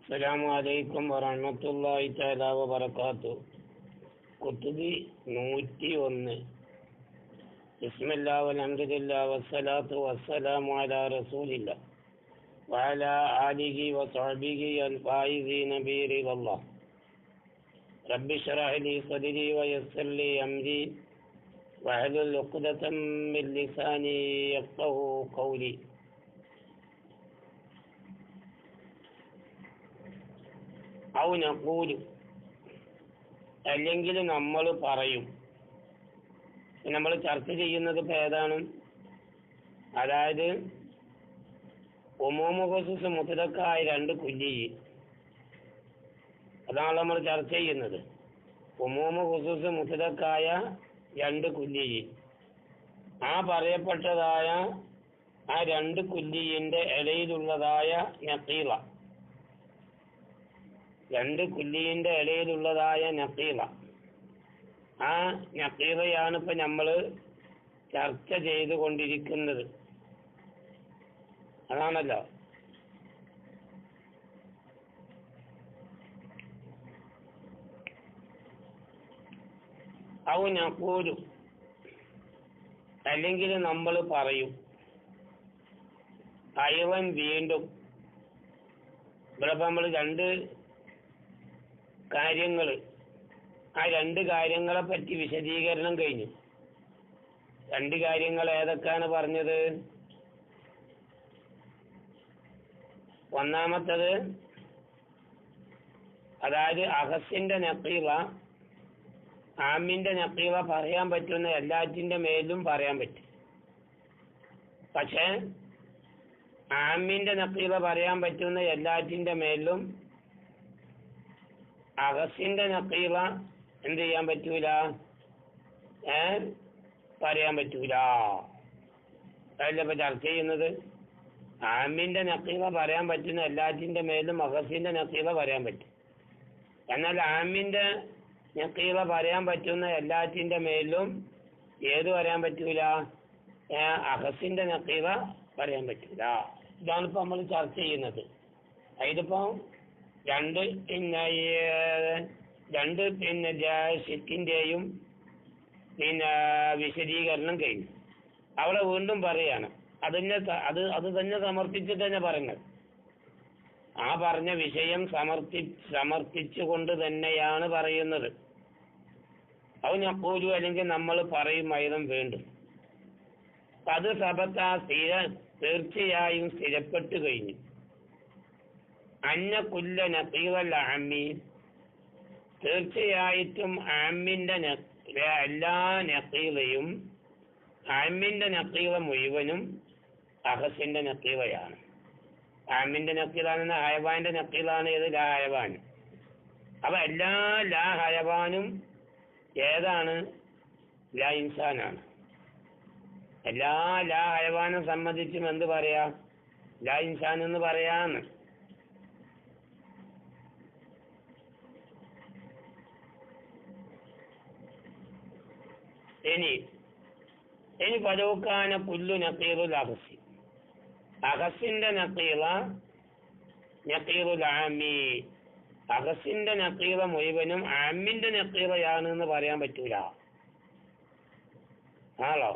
അസ്സലാമു അലൈക്കും വറഹ്മത്തുള്ളാഹി തആല വബറകാതുഹു. കുതുബി 101. ബിസ്മില്ലാഹി വൽഹംദുലില്ലാഹി വസ്സലാത്തു വസ്സലാമു അലാ റസൂലില്ലാഹ് വഅലാ ആലിഹി വസഹ്ബിഹി അൽ-ഫായിസീന ബിറിദല്ലാഹ്. റബ്ബി ശ്റഹ് ലി സദ്രി വയസ്സിർ ലി അംരി വഹ്ലുൽ ഉഖ്ദതം മിൻ ലിസാനി യഫ്ഖഹു ഖൗലി. ഔ നഖൂലു, അല്ലെങ്കിൽ നമ്മൾ പറയും. നമ്മൾ ചർച്ച ചെയ്യുന്നത് ഇപ്പം ഏതാണ്? അതായത് ഉമൂമു ഖുസൂസ് മുത്ലഖായ രണ്ട് കുല്ലി, അതാണ് നമ്മൾ ചർച്ച ചെയ്യുന്നത്. ഉമൂമു ഖുസൂസ് മുത്ലഖായ രണ്ട് കുല്ലി, ആ പറയപ്പെട്ടതായ ആ രണ്ട് കുല്ലിയുടെ ഇടയിലുള്ളതായ നഖീല, രണ്ട് കുല്ലിയുടെ ഇടയിലുള്ളതായ നഖീല, ആ നഖീലയാണ് ഇപ്പൊ നമ്മൾ ചർച്ച ചെയ്തുകൊണ്ടിരിക്കുന്നത്. അതാണല്ലോ. ഔ നഖൂലു, അല്ലെങ്കിൽ നമ്മൾ പറയും. അയവൻ വീണ്ടും ഇവിടെ നമ്മൾ രണ്ട് കാര്യങ്ങൾ, ആ രണ്ട് കാര്യങ്ങളെ പറ്റി വിശദീകരണം കഴിഞ്ഞു. രണ്ട് കാര്യങ്ങൾ ഏതൊക്കെയാണ് പറഞ്ഞത്? ഒന്നാമത്തത്, അതായത് അഹസിന്റെ നഖീല, ആമിന്റെ നഖീല പറയാൻ പറ്റുന്ന എല്ലാറ്റിന്റെ മേലും പറയാൻ പറ്റും. പക്ഷെ ആമിന്റെ നഖീല പറയാൻ പറ്റുന്ന എല്ലാറ്റിന്റെ മേലും അഹസിന്റെ നഖീല എന്ത് ചെയ്യാൻ പറ്റൂല, പറയാൻ പറ്റൂല. അതല്ല ഇപ്പൊ ചർച്ച ചെയ്യുന്നത്. ആമിന്റെ നഖീല പറയാൻ പറ്റുന്ന എല്ലാറ്റിന്റെ മേലും അഹസിന്റെ നഖീല പറയാൻ പറ്റും. എന്നാൽ ആമിന്റെ നഖീല പറയാൻ പറ്റുന്ന എല്ലാറ്റിന്റെ മേലും ഏത് പറയാൻ പറ്റൂല? അഹസിന്റെ നഖീല പറയാൻ പറ്റൂല. ഇതാണ് ഇപ്പൊ നമ്മൾ ചർച്ച ചെയ്യുന്നത്. അതിലിപ്പോ രണ്ട് ഷിക്കിന്റെയും വിശദീകരണം കഴിഞ്ഞു. അവിടെ വീണ്ടും പറയാണ്. അത് തന്നെ സമർപ്പിച്ചിട്ട് തന്നെ പറയുന്നത്. ആ പറഞ്ഞ വിഷയം സമർപ്പിച്ചുകൊണ്ട് തന്നെയാണ് പറയുന്നത്. അത് നഖൂലു, അല്ലെങ്കിൽ നമ്മൾ പറയും മൈതം വീണ്ടും. അത് തീർച്ചയായും സ്ഥിരപ്പെട്ടു കഴിഞ്ഞു. അന്ന കുല്ല നഖീലൽ ആമി, തീർച്ചയായിട്ടും ആമിന്റെ എല്ലാ നഖീലയും, ആമിന്റെ നഖീല മുഴുവനും അഹസിന്റെ നഖീലയാണ്. ആമിന്റെ നഖീലാണെന്ന് ഹയവാന്റെ നഖീലാണ് ഏത്? ലാ ഹയവാൻ. അപ്പൊ എല്ലാ ലാ ഹയവാനും ഏതാണ്? ലാ ഇൻസാനാണ്. എല്ലാ ലാ ഹയവാനും സംബന്ധിച്ചും എന്ത് പറയാ? ലാ ഇൻസാൻ എന്ന് പറയാന്ന്. ഇനി പലവുക്കാന പുല്ലു നഖീറുൽ അഹസി, അഹസിന്റെ നഖീല നഖീറുൽ ആമി, അഹസിന്റെ നഖീല മുഴുവനും ആമിന്റെ നഖീലയാണ് എന്ന് പറയാൻ പറ്റൂല. ആണോ?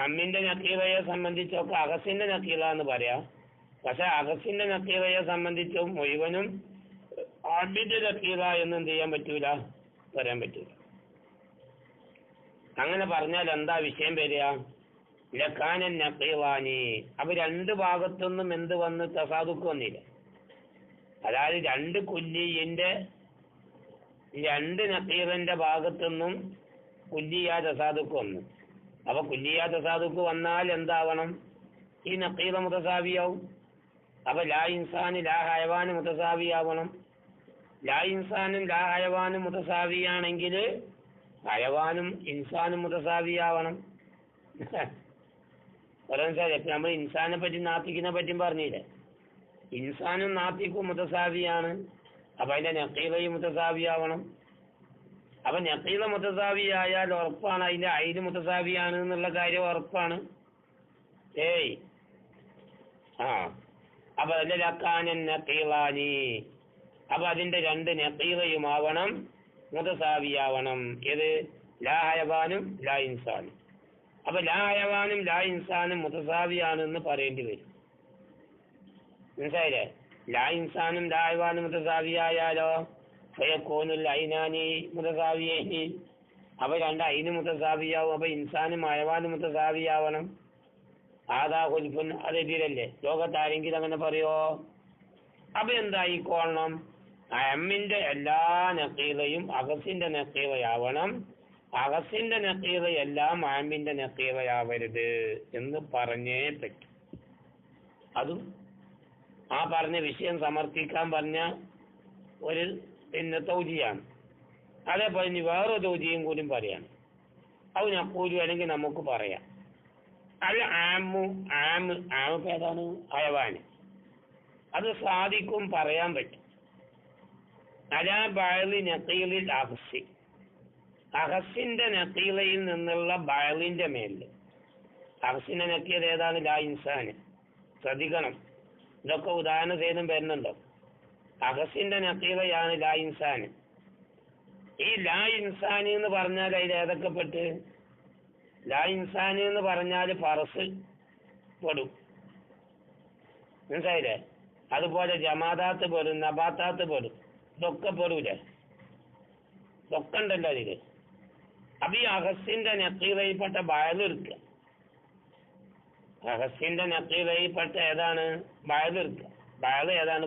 ആമിന്റെ നഖീലയെ സംബന്ധിച്ചൊക്കെ അഹസിന്റെ നഖീല എന്ന് പറയാം. പക്ഷെ അഹസിന്റെ നഖീലയെ സംബന്ധിച്ചും മുഴുവനും ആമിന്റെ നഖീല എന്ന് എന്ത് ചെയ്യാൻ പറ്റൂല? പറയാൻ പറ്റൂല. അങ്ങനെ പറഞ്ഞാൽ എന്താ വിഷയം വരിക? ലക്കാനൻ നഖീലാനി, അപ്പൊ രണ്ട് ഭാഗത്തൊന്നും എന്ത് വന്ന് തസാദുക്ക് വന്നില്ല. അതായത് രണ്ട് കുല്ലിന്റെ രണ്ട് നഖീലിന്റെ ഭാഗത്തൊന്നും കുല്ലിയ തസാദുക്ക് വന്നു. അപ്പൊ കുല്ലിയ തസാദുക്ക് വന്നാൽ എന്താവണം? ഈ നഖീല മുതസാവിയാവും. അപ്പൊ ലാ ഇൻസാന് ലാ ഹയവാന് മുതസാവിയാവണം. ലാ ഇൻസാനും ലാ ഹയവാനും മുതസാവിയാണെങ്കിൽ ഹയവാനും ഇൻസാനും മുതസാവിയാവണം. നമ്മൾ ഇൻസാനെ പറ്റി നാത്തിക്കിനെ പറ്റിയും പറഞ്ഞില്ലേ? ഇൻസാനും നാത്തിക്കും മുതസാവിയാണ്. അപ്പൊ അതിന്റെ നഖീലയും മുതസാവിയാവണം. അപ്പൊ നഖീല മുതസാവിയായാൽ ഉറപ്പാണ് അതിന്റെ ഐന് മുതസാവിയാണ് എന്നുള്ള കാര്യം ഉറപ്പാണ്. അപ്പൊ ലക്കാനൻ നഖീലാനി, അപ്പൊ അതിന്റെ രണ്ട് നഖീലയുമാവണം മുതസാവിയാവണം. ഏത്? ലാ ഹയവാനും ലാ ഇൻസാനും. അപ്പൊ ലാ ഹയവാനും ലാ ഇൻസാനും മുതസാവിയാണെന്ന് പറയേണ്ടി വരും. മനസ്സിലായില്ലേ? ലാ ഇൻസാനും ലാ ഹയവാനും മുതസാവിയായാലോ ഫയക്കൂനുൽ ഐനാനി മുതസാവിയൈനി, അപ്പൊ രണ്ട് ഐന് മുതസാവിയാവും. അപ്പൊ ഇൻസാനും ഹയവാനും മുതസാവിയാവണം. ആദാ ഖുൽഫുൻ, അതെതിരല്ലേ? ലോകത്താരെങ്കിലും അങ്ങനെ പറയോ? അപ്പൊ എന്തായിക്കോളണം? അമ്മിന്റെ എല്ലാ നഖീലയും അഗസിന്റെ നഖീലയാവണം, അഗസിന്റെ നഖീല എല്ലാം ആമിന്റെ നഖീലയാവരുത് എന്ന് പറഞ്ഞേ പറ്റും. അതും ആ പറഞ്ഞ വിഷയം സമർത്ഥിക്കാൻ പറഞ്ഞ ഒരു തൗജിയാണ്. അതേപോലെ ഇനി വേറൊരു തൗജിയും കൂടി പറയാണ്. അത് നഖൂലു അല്ലെങ്കിൽ നമുക്ക് പറയാം. അത് ആമ് ഏതാണ്? ഹയവാന്. അത് സാധിക്കും, പറയാൻ പറ്റും. അലാ ബഅളി നഖീലിൽ അഖ്സി, അഖസിന്റെ നഖീലയിൽ നിന്നുള്ള ബഅളിന്റെ മേലില്. അഖസിന്റെ നഖീൽ ഏതാണ്? ലാ ഇൻസാന്. ശ്രദ്ധിക്കണം, ഇതൊക്കെ ഉദാഹരണ സഹിതം വരുന്നുണ്ടോ? അഖസിന്റെ നഖീലയാണ് ലാ ഇൻസാന്. ഈ ലാ ഇൻസാനി എന്ന് പറഞ്ഞാൽ അതിൽ ഏതൊക്കെ പെട്ട്? ലാ ഇൻസാനി എന്ന് പറഞ്ഞാൽ ഫറസ് പെടും, മനസ്സിലായില്ലേ? അതുപോലെ ജമാദാത്ത് പെടും, നബാത്താത്ത് പെടും, ഇതൊക്കെ പെടൂലേ? ഇതൊക്കെ ഉണ്ടല്ലോ അതില്. അപ്പൊ ഈ അഗസ്റ്റിന്റെ നഖീലയിൽപ്പെട്ട ബയലെടുക്കുക. അഗസ്റ്റിന്റെ നഖീലയിൽപ്പെട്ട ഏതാണ്? ബയലെടുക്കുക. ബയൽ ഏതാണ്?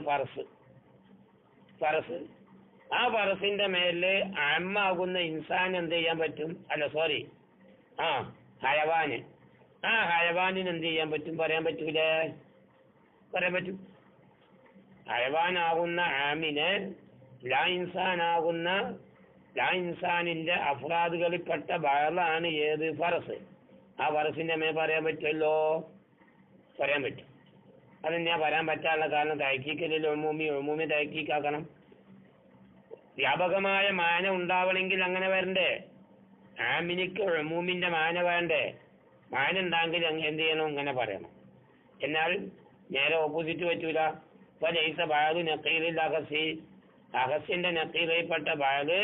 ഫറസ്. ആ ഫറസിന്റെ മേലില് അമ്മാകുന്ന ഇൻസാൻ എന്ത് ചെയ്യാൻ പറ്റും? അല്ല സോറി, ഹയവാന്. ആ ഹയവാനിന് എന്ത് ചെയ്യാൻ പറ്റും? പറയാൻ പറ്റൂലേ? പറയാൻ പറ്റും. ഹയവാനാകുന്ന ആമിനെ ലാ ഇൻസാനിന്റെ അഫ്രാദുകളിൽപ്പെട്ട ബയലാണ് ഏത്? ഫറസ്. ആ ഫറസിന്റെ മേ പറയാൻ പറ്റുമല്ലോ? പറയാൻ പറ്റും. അതെന്നാ പറയാൻ പറ്റാനുള്ള കാരണം? തഹ്കീഖിൽ ഉമൂമി തഹ്കീഖാക്കണം. വ്യാപകമായ മാന ഉണ്ടാവണമെങ്കിൽ അങ്ങനെ വരണ്ടേ? ആമിനിക്ക് ഉമൂമിന്റെ മാന വേണ്ടേ? മാന ഉണ്ടാങ്കിൽ എന്ത് ചെയ്യണം? ഇങ്ങനെ പറയണം. എന്നാൽ നേരെ ഓപ്പോസിറ്റ് പറ്റൂല. ഇപ്പൊ ലൈസ ബഅളു നഖീലിൽ അഖസി, അഖസിന്റെ നഖീലയിൽപ്പെട്ട ബഅള്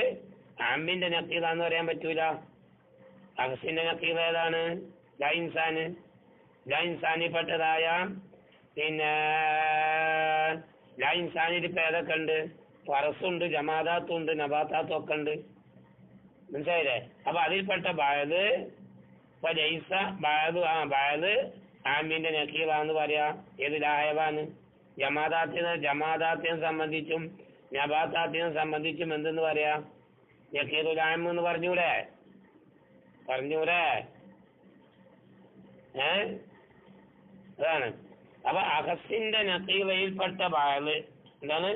ആമിന്റെ നഖീലാന്ന് പറയാൻ പറ്റൂല. അഖസിന്റെ നഖീൽ ഏതാണ്? ലാ ഇൻസാന്. ലാ ഇൻസാനിൽപ്പെട്ടതായ പിന്നെ ലാ ഇൻസാനിൽ ഇപ്പൊ ഏതൊക്കെ ഉണ്ട്? ഫറസുണ്ട്, ജമാദാത്തുണ്ട്, നബാത്താത്തും ഒക്കെ ഉണ്ട്, മനസ്സിലായില്ലേ? അപ്പൊ അതിൽപ്പെട്ട ബഅള് ഇപ്പൊ ലൈസ ബഅള് ആമിന്റെ നഖീലാന്ന് പറയാ. ഏത്? ലാ ഹയവാന്. ജമാദാത്തിനെ സംബന്ധിച്ചും നബാത്താത്തിനെ സംബന്ധിച്ചും എന്തെന്ന് പറയാ? നഖീലുൽ ആം എന്ന് പറഞ്ഞൂടെ? അതാണ്. അപ്പൊ അഖസിന്റെ നഖീലയിൽപ്പെട്ട ബഅള് എന്താണ്?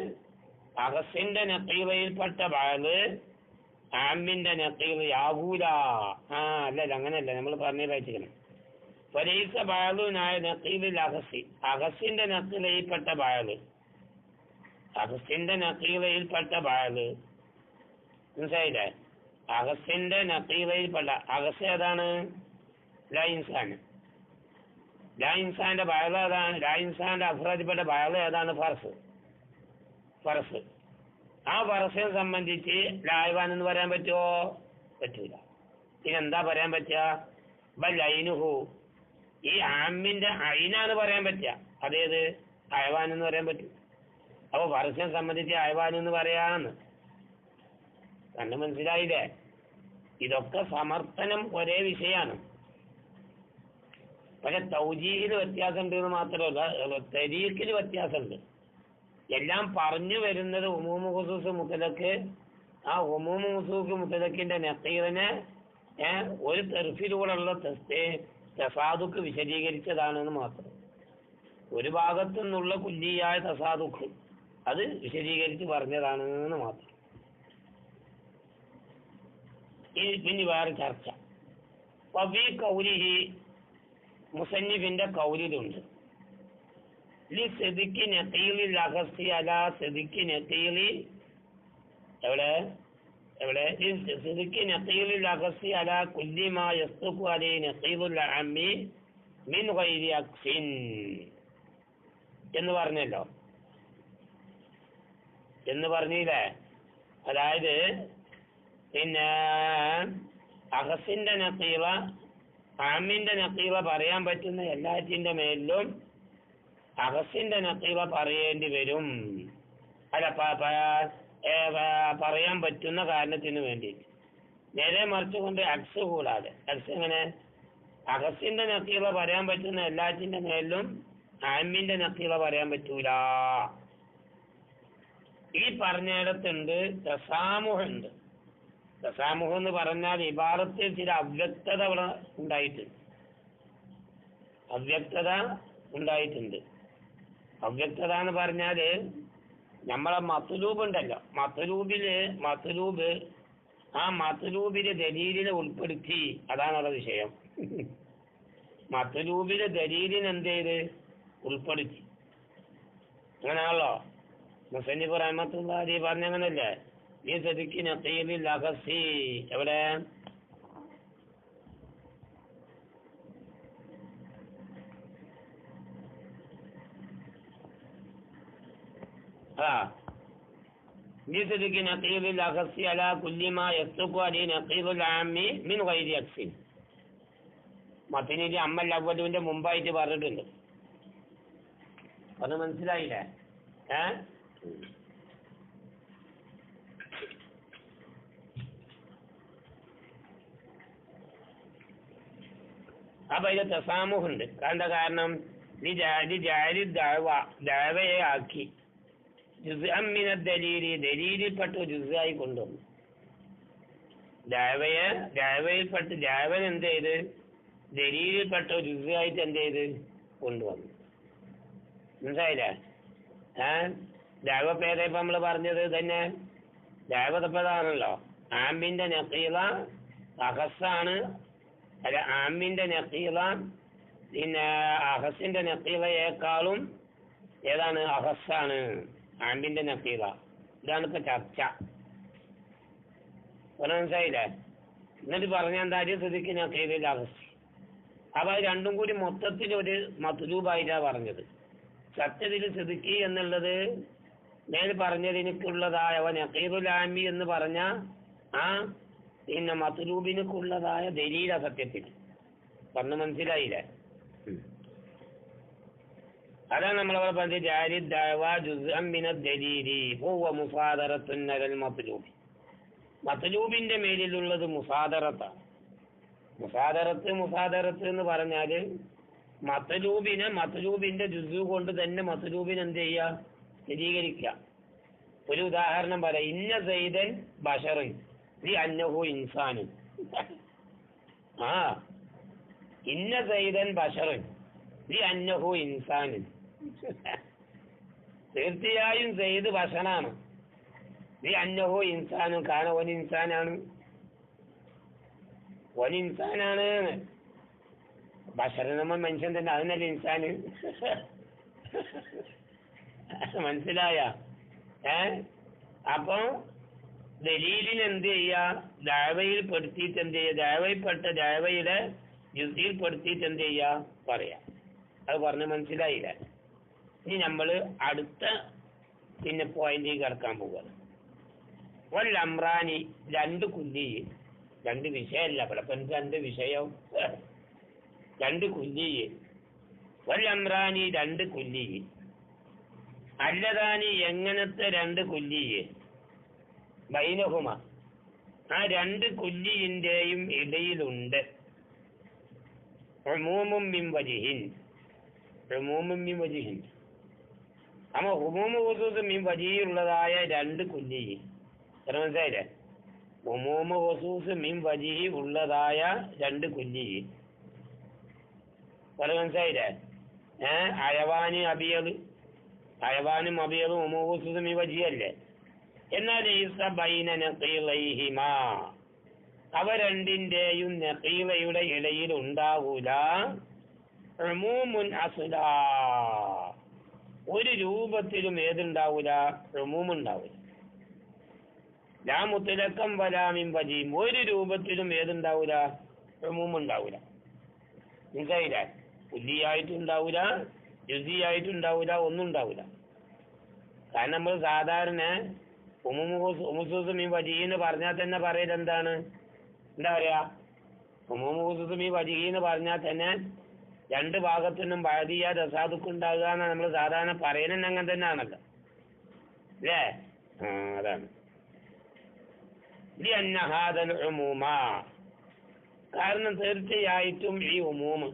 അഖസിന്റെ നഖീലയിൽപ്പെട്ട ബഅള് ആമിന്റെ നഖീൽ യാകൂല. അല്ലല്ല, അങ്ങനെയല്ല, നമ്മൾ പറഞ്ഞു വായിച്ചിരിക്കണം. ഫലൈസ ബഅളുനായ നഖീലിൽ അഖസി, അഖസിന്റെ നഖീലയിൽപ്പെട്ട ബഅള്, അഖസിന്റെ നഖീലയിൽപ്പെട്ട ബഅള്, മനസ്സിലായില്ലേ? അഖസിന്റെ നഖീലയിൽപ്പെട്ട അഖസ് ഏതാണ്? ലാ ഇൻസാൻ. ലാ ഇൻസാന്റെ ബഅള് ഏതാണ്? ലാ ഇൻസാന്റെ അഫ്രാദിൽപ്പെട്ട ബഅള് ഏതാണ്? ഫറസ്. ആ ഫറസിനെ സംബന്ധിച്ച് ലാ ഹയവാൻ എന്ന് പറയാൻ പറ്റുമോ? പറ്റൂല. പിന്നെന്താ പറയാൻ പറ്റുക? ബൽ ഐനുഹു, ഈ ആമിന്റെ ഐനാണ് പറയാൻ പറ്റുക. അതേത്? ഹയവാൻ എന്ന് പറയാൻ പറ്റും. അപ്പൊ ഫറസിനെ സംബന്ധിച്ച് ഹയവാൻ എന്ന് പറയാന്ന് കണ്ട് മനസ്സിലായില്ലേ? ഇതൊക്കെ സമർത്ഥനം ഒരേ വിഷയമാണ്. പക്ഷെ തൗജീഹിൽ വ്യത്യാസമുണ്ട് എന്ന് മാത്രമല്ല, തരീഖിൽ വ്യത്യാസമുണ്ട്. എല്ലാം പറഞ്ഞു വരുന്നത് ഉമൂമു ഖുസൂസ് മുത്തലക്ക്. ആ ഉമൂമു ഖുസൂസ് മുത്തലക്കിന്റെ നഖീറിനെ ഒരു തെർഫിലൂടെയുള്ള തസാദുക്ക് വിശദീകരിച്ചതാണെന്ന് മാത്രം. ഒരു ഭാഗത്തു നിന്നുള്ള കുല്ലിയായ തസാദുക്ക് അത് വിശദീകരിച്ച് പറഞ്ഞതാണെന്ന് മാത്രം. പിന്നെ വേറെ ചർച്ച വഫീ ഖൗലിഹി, മുസന്നിഫിന്റെ ഖൗലിലുണ്ട് ലിസിദ്ഖി നഖീലിൽ അഖസി അലാ സിദ്ഖി നഖീലി, എവിടെ സിദ്ഖി നഖീലിൽ അഖസി അലാ കുല്ലി മാ യസ്തുഖു അലൈഹി നഖീലുൽ അമ്മി മിൻ ഗൈരി അഖ്സിൻ. എന്ന് പറഞ്ഞല്ലോ, എന്ന് പറഞ്ഞില്ലേ? അതായത് പിന്നെ അഹസിന്റെ നഖീറ ആമിന്റെ നഖീറ പറയാൻ പറ്റുന്ന എല്ലാറ്റിന്റെ മേലിലും അഹസിന്റെ നഖീറ പറയേണ്ടി വരും. അല്ല, പറയാൻ പറ്റുന്ന കാരണത്തിന് വേണ്ടി. നേരെ മറിച്ച് കൊണ്ട് അക്സ് കൂടാതെ, അക്സ് എങ്ങനെ അഹസിന്റെ നഖീറ പറയാൻ പറ്റുന്ന എല്ലാറ്റിന്റെ മേലിലും ആമിന്റെ നഖീറ പറയാൻ പറ്റൂല. ഈ പറഞ്ഞിടത്തുണ്ട് തസാമുഹുണ്ട്. തസാമുഹ് എന്ന് പറഞ്ഞാൽ ഇബാറത്തിൽ ചില അവ്യക്തത ഉണ്ടായിട്ടുണ്ട്. അവ്യക്തത എന്ന് പറഞ്ഞാല് നമ്മളെ മത്ലൂബ് ഉണ്ടല്ലോ, മത്ലൂബില് ദലീലിനെ ഉൾപ്പെടുത്തി. അതാണുള്ള വിഷയം. മത്ലൂബില് ദലീലിന് എന്ത് ചെയ്ത് ഉൾപ്പെടുത്തി. അങ്ങനെയാണല്ലോ മുസന്നിഫ് റഹ്മത്തുള്ളാഹി പറഞ്ഞങ്ങനല്ലേ? ഈ സദിക്ക് നഖീലിൽ അഖസി എവിടെ? ഈ സദിക്ക് നഖീലിൽ അഖസി അലാ കുല്ലി മാ യസ്തുഖു അലി നഖീലുൽ ആമ്മി മിൻ ഗൈരി അഖ്സിൻ. മത്തിനിൽ അമ്മൽ അവലുവിന്റെ മുമ്പായിട്ട് പറഞ്ഞിട്ടുണ്ട്. അത് മനസ്സിലായില്ലേ? അപ്പൊ ഇത് തസാമുഹുണ്ട്. എന്താ കാരണം? ദഅവയെ ആക്കി ജുസ്അൻ മിന ദലീലിൽപ്പെട്ട ജുസ്ആയി കൊണ്ടുവന്നു. ദഅവയിൽപ്പെട്ട് ദഅവൻ എന്ത് ചെയ്ത് ദലീലിൽപ്പെട്ട ജുസ്ആയിട്ട് എന്ത് ചെയ്ത് കൊണ്ടുവന്നു. മനസ്സിലായില്ലേ? ദഅവ പേരെ ഇപ്പൊ നമ്മള് പറഞ്ഞത് തന്നെ. ദഅവതപ്പതാണല്ലോ. ആമിന്റെ നഖീല അഖസാണ്. അല്ല, ആമിന്റെ നഖീല പിന്നെ അഹസിന്റെ നഖീലയേക്കാളും ഏതാണ്? അഹസാണ് ആമിന്റെ നഖീല. ഇതാണ് ഇപ്പൊ ചർച്ച. മനസ്സിലായില്ലേ? എന്നിട്ട് പറഞ്ഞ എന്താ? സ്ഥിതിക്ക് നഖീലിൽ അഹസ്. അപ്പൊ അത് രണ്ടും കൂടി മൊത്തത്തിൽ ഒരു മത്ലൂബായിട്ടാ പറഞ്ഞത്. സത്യത്തിൽ സിദ്ദീഖി എന്നുള്ളത് മേൽ പറഞ്ഞതിനുള്ളതായ നഖീറുൽ ആമി എന്ന് പറഞ്ഞ ആ പിന്നെ മത്ലൂബിനുള്ളതായ ദലീല സത്യത്തിൽ പറഞ്ഞു. മനസ്സിലായില്ലേ? അതാണ് നമ്മളവിടെ പറഞ്ഞത് ജാരി ദഅവ ജുസ്അൻ മിന ദലീലി ഹുവ മുസാദറത്തുൻ അലൽ മത്ലൂബ്. മത്ലൂബിന്റെ മേലിലുള്ളത് മുസാദറത്താണ്. മുസാദറത്ത് എന്ന് പറഞ്ഞാല് മത്ലൂബിന്റെ ജുസു കൊണ്ട് തന്നെ മത്ലൂബിനെ എന്ത് ചെയ്യുക? സ്ഥിരീകരിക്കുക. ഒരു ഉദാഹരണം പറയാം. ഇന്ന സൈദൻ ബശറുൻ ലി അന്നഹു ഇൻസാനുൻ. ഇന്ന സൈദൻ ബശറുൻ ലി അന്നഹു ഇൻസാനുൻ. തീർച്ചയായും സൈദ് ബശറാണ്. ലി അന്നഹു ഇൻസാനുൻ, കാരണം ഓൻ ഇൻസാനാണ്. ബശറ് നമ്മൾ മനുഷ്യൻ തന്നെ, അതിനല്ല ഇൻസാന്. മനസ്സിലായ? അപ്പൊ ദലീലിന് എന്ത് ചെയ്യാ? ദഅവയിൽ പെടുത്തിയിട്ട് എന്ത് ചെയ്യാ? ദഅവയിൽപ്പെട്ട ദഅവയുടെ ജുസിയിൽ പെടുത്തിയിട്ട് എന്ത് ചെയ്യാ? പറയാ. അത് പറഞ്ഞ് മനസ്സിലായില്ല? ഇനി നമ്മള് അടുത്ത പിന്നെ പോയിന്റിൽ കിടക്കാൻ പോവുകയാണ്. വൽ അമ്രാനി, രണ്ട് കുല്ലി, രണ്ട് വിഷയമല്ല ഇവിടെ, രണ്ട് വിഷയം, രണ്ട് കുല്ലി. വൽ അമ്രാനി, രണ്ട് കുല്ലി. അല്ലതാനി, എങ്ങനത്തെ രണ്ട് കുല്ലി? ബൈനഹുമ, ആ രണ്ട് കുല്ലിന്റെയും ഇടയിലുണ്ട് ഉമൂമും മിൻ വജിഹിൻ. അമ്മ ഹുമൂമു ഖുസൂസ് മിൻ വജിഹിയുള്ളതായ രണ്ട് കുല്ലി. മനസ്സിലായില്ലേ? ഉമൂമു ഖുസൂസ് മിൻ വജിഹി ഉള്ളതായ രണ്ട് കുല്ലി. മനസ്സിലായില്ലേ? അയവാനും അബിയതും ഉമൂമു ഖുസൂസ് മിൻ വജിഹല്ലേ? എന്നാൽ അവ രണ്ടിന്റെയും നഖീലയുടെ ഇടയിൽ ഉണ്ടാവൂല ഉമൂമുൻ അസ്ലാ, ഒരു രൂപത്തിലും ഏതുണ്ടാവൂല? ഉമൂമുണ്ടാവൂല. ലാ മുത്ലഖൻ വലാ മിൻ വജീം, ഒരു രൂപത്തിലും ഏതുണ്ടാവൂല? ഉമൂമുണ്ടാവൂല. മനസ്സിലായില്ലേ? കുല്ലിയായിട്ടുണ്ടാവൂല, ജുസിയായിട്ടുണ്ടാവില്ല, ഒന്നും ഉണ്ടാവില്ല. കാരണം നമ്മൾ സാധാരണ ഉമുസുസുമി വജീന്ന് പറഞ്ഞാൽ തന്നെ പറയൽ എന്താണ്? എന്താ പറയാ? ഉമുസുസുമി വജീന്ന് പറഞ്ഞാൽ തന്നെ രണ്ട് ഭാഗത്തുനിന്നും ബാധിയ ദസാദുക്കുണ്ടാകുക എന്നാണ് നമ്മൾ സാധാരണ പറയുന്നത്. അങ്ങനെ തന്നെ ആണല്ലോ അല്ലേ? അതാണ് കാരണം തീർച്ചയായിട്ടും ഈ ഉമൂമ്